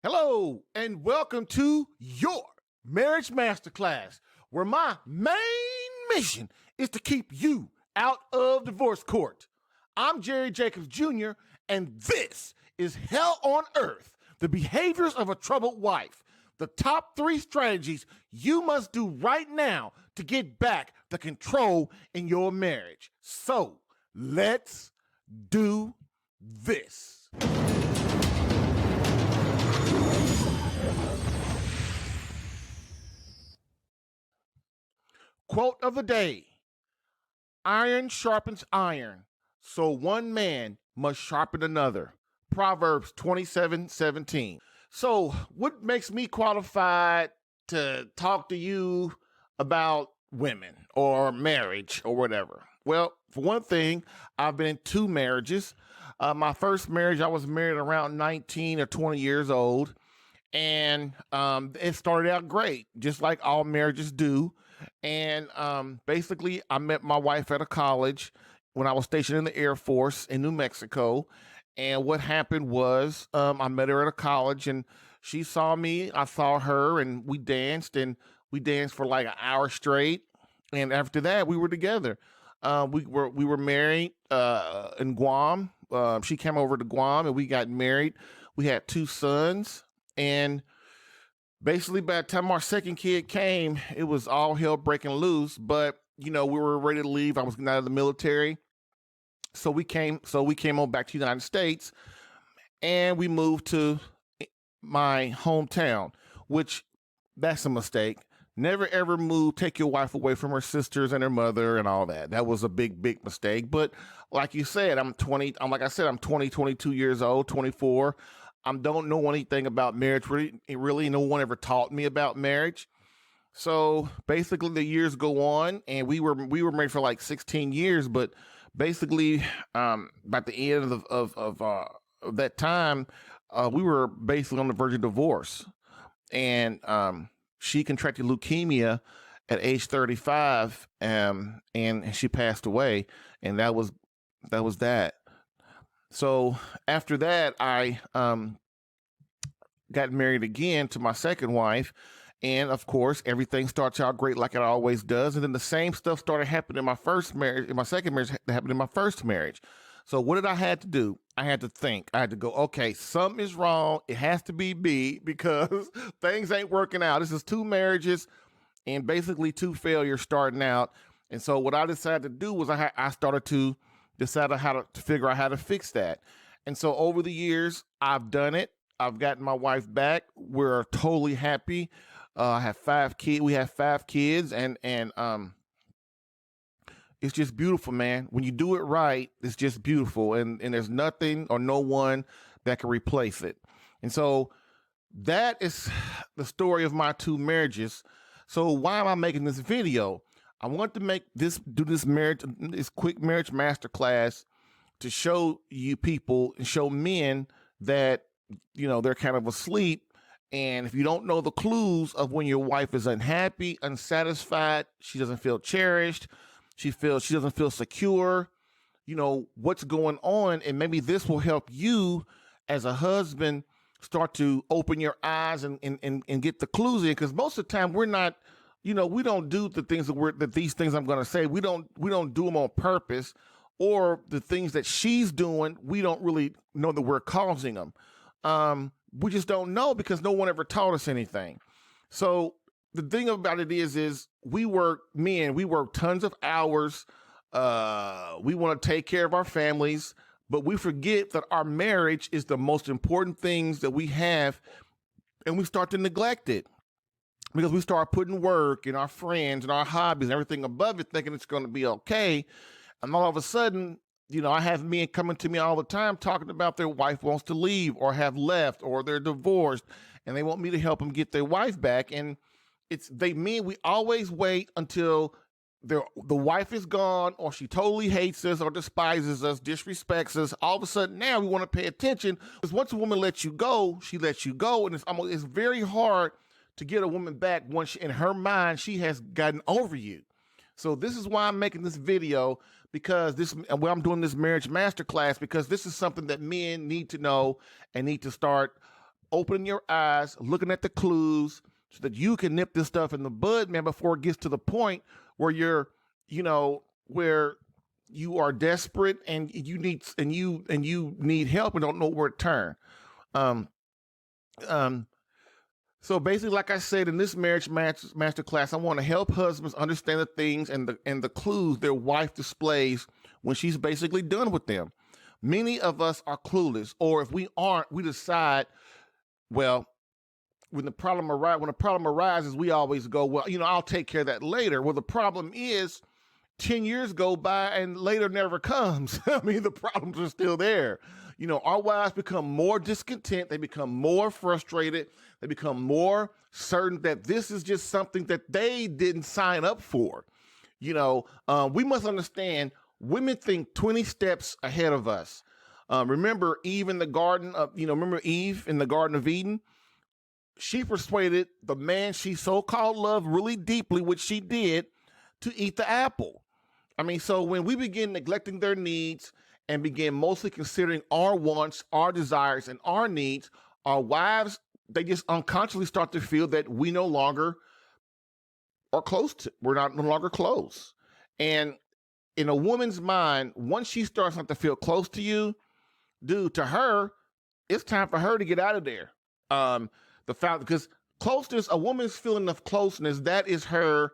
Hello, and welcome to your Marriage Masterclass, where my main mission is to keep you out of divorce court. I'm Jerry Jacobs Jr., and this is Hell on Earth, the behaviors of a troubled wife, the top 3 strategies you must do right now to get back the control in your marriage. So, let's do this. Quote of the day: iron sharpens iron, so one man must sharpen another. Proverbs 27:17. So what makes me qualified to talk to you about women or marriage or whatever? Well, for one thing, I've been in 2 marriages. My first marriage, I was married around 19 or 20 years old. And it started out great, just like all marriages do. And basically, I met my wife at a college when I was stationed in the Air Force in New Mexico. And what happened was I met her at a college, and she saw me, I saw her, and we danced for like an hour straight. And after that, we were together. We were married in Guam. She came over to Guam, and we got married. We had 2 sons. And basically, by the time our second kid came, it was all hell breaking loose. But we were ready to leave. I was getting out of the military, so we came on back to the United States, and we moved to my hometown. Which that's a mistake. Never ever move. Take your wife away from her sisters and her mother and all that. That was a big mistake. But like you said, I'm 20. I'm 22 years old, 24. I don't know anything about marriage. Really, no one ever taught me about marriage. So basically, the years go on, and we were married for like 16 years. But basically, by the end of that time, we were basically on the verge of divorce, and she contracted leukemia at age 35, and she passed away, and that was that. So after that, I got married again to my second wife. And of course, everything starts out great like it always does. And then the same stuff started happening in my first marriage, in my second marriage, that happened in my first marriage. So what did I have to do? I had to think. I had to go, okay, something is wrong. It has to be me because things ain't working out. This is 2 marriages and basically 2 failures starting out. And so what I decided to do was I started to decide how to figure out how to fix that. And so over the years, I've done it. I've gotten my wife back. We're totally happy. I have 5 kids. We have 5 kids, and it's just beautiful, man. When you do it right, it's just beautiful, and there's nothing or no one that can replace it. And so that is the story of my 2 marriages. So why am I making this video? I want to do this quick marriage masterclass to show you people and show men that, they're kind of asleep. And if you don't know the clues of when your wife is unhappy, unsatisfied, she doesn't feel cherished, she doesn't feel secure, what's going on. And maybe this will help you as a husband start to open your eyes and get the clues in. Because most of the time we're not, we don't do the things that these things I'm going to say. We don't do them on purpose, or the things that she's doing, we don't really know that we're causing them. We just don't know because no one ever taught us anything. So the thing about it is we work tons of hours. We want to take care of our families, but we forget that our marriage is the most important things that we have, and we start to neglect it. Because we start putting work and our friends and our hobbies and everything above it, thinking it's going to be okay. And all of a sudden, I have men coming to me all the time talking about their wife wants to leave or have left or they're divorced, and they want me to help them get their wife back. And we always wait until the wife is gone, or she totally hates us or despises us, disrespects us. All of a sudden now we want to pay attention, because once a woman lets you go, she lets you go. And it's very hard to get a woman back once in her mind she has gotten over you. So this is why I'm making this video, because I'm doing this marriage masterclass, because this is something that men need to know and need to start opening your eyes, looking at the clues so that you can nip this stuff in the bud, man, before it gets to the point where you're, where you are desperate and you need help and don't know where to turn. Um, um, so basically, like I said, in this marriage masterclass, I want to help husbands understand the things and the clues their wife displays when she's basically done with them. Many of us are clueless, or if we aren't, we decide, well, when the problem arises, we always go, well, I'll take care of that later. Well, the problem is 10 years go by and later never comes. I mean, the problems are still there. Our wives become more discontent. They become more frustrated. They become more certain that this is just something that they didn't sign up for. We must understand women think 20 steps ahead of us. Remember Eve in the Garden of, remember Eve in the Garden of Eden? She persuaded the man she so-called loved really deeply, which she did, to eat the apple. I mean, so when we begin neglecting their needs and begin mostly considering our wants, our desires, and our needs, our wives, they just unconsciously start to feel that we no longer are we're no longer close. And in a woman's mind, once she starts not to feel close to you, dude, to her, it's time for her to get out of there. Because closeness, a woman's feeling of closeness, that is her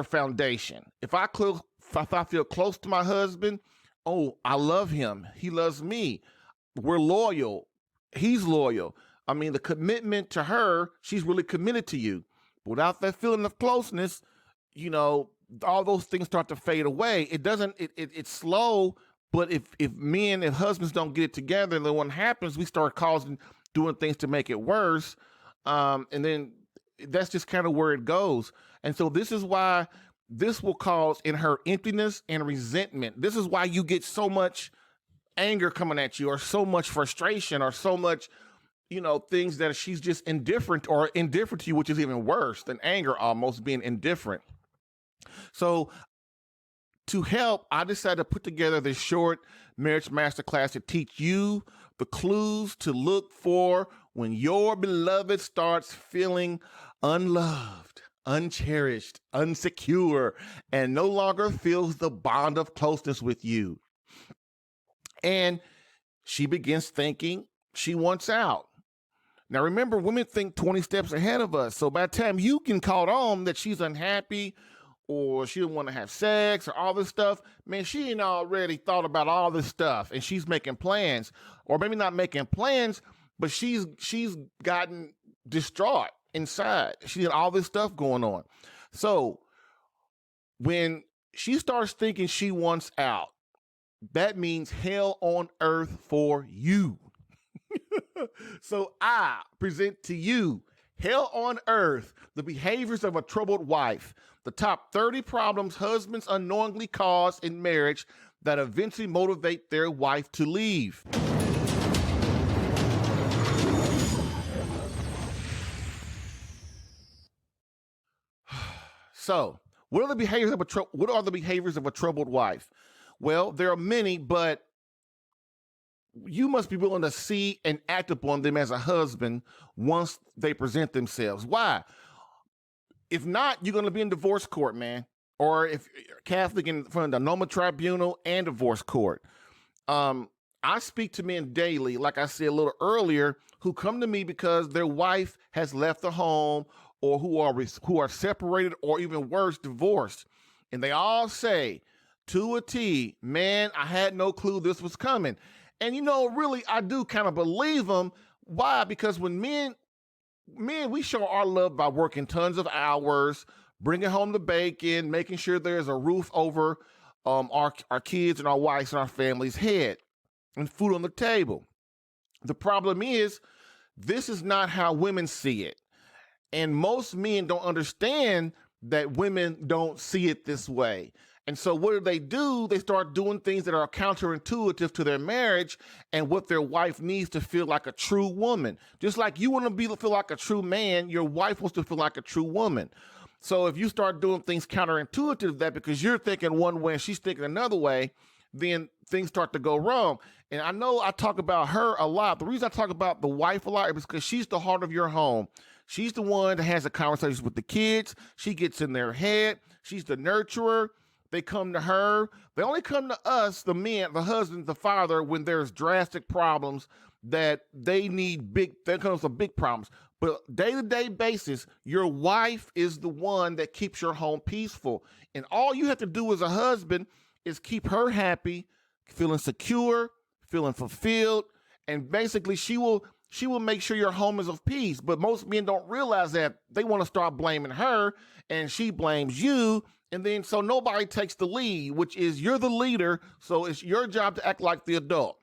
foundation. If I feel close to my husband, oh, I love him. He loves me. We're loyal. He's loyal. I mean, the commitment to her, she's really committed to you. Without that feeling of closeness, all those things start to fade away. It's slow, but if husbands don't get it together, then what happens, we start doing things to make it worse. And then that's just kind of where it goes. And so this is why this will cause in her emptiness and resentment. This is why you get so much anger coming at you, or so much frustration, or so much, things that she's just indifferent to you, which is even worse than anger, almost being indifferent. So to help, I decided to put together this short marriage masterclass to teach you the clues to look for when your beloved starts feeling unloved, uncherished, unsecure, and no longer feels the bond of closeness with you. And she begins thinking she wants out. Now, remember, women think 20 steps ahead of us. So by the time you can caught on that she's unhappy, or she don't want to have sex, or all this stuff, man, she ain't already thought about all this stuff, and she's making plans, or maybe not making plans, but she's gotten distraught inside. She had all this stuff going on. So when she starts thinking she wants out, that means hell on earth for you. So I present to you, Hell on Earth, the behaviors of a troubled wife, the top 30 problems husbands unknowingly cause in marriage that eventually motivate their wife to leave. So, what are the behaviors of a troubled wife? Well, there are many, but you must be willing to see and act upon them as a husband once they present themselves. Why? If not, you're going to be in divorce court, man. Or if you're Catholic, in front of the Noma Tribunal and divorce court. I speak to men daily, like I said a little earlier, who come to me because their wife has left the home, or who are separated, or even worse, divorced. And they all say, to a T, man, I had no clue this was coming. And really, I do kind of believe them. Why? Because when men, we show our love by working tons of hours, bringing home the bacon, making sure there's a roof over our kids and our wives and our family's head, and food on the table. The problem is, this is not how women see it. And most men don't understand that women don't see it this way. And so what do? They start doing things that are counterintuitive to their marriage and what their wife needs to feel like a true woman. Just like you want to feel like a true man, your wife wants to feel like a true woman. So if you start doing things counterintuitive to that because you're thinking one way and she's thinking another way, then things start to go wrong. And I know I talk about her a lot. The reason I talk about the wife a lot is because she's the heart of your home. She's the one that has the conversations with the kids. She gets in their head. She's the nurturer. They come to her. They only come to us, the men, the husband, the father, when there's drastic problems that they need there comes some big problems. But day-to-day basis, your wife is the one that keeps your home peaceful. And all you have to do as a husband is keep her happy, feeling secure, feeling fulfilled, and basically she will make sure your home is of peace. But most men don't realize that. They want to start blaming her, and she blames you, and then so nobody takes the lead, which is you're the leader, so it's your job to act like the adult.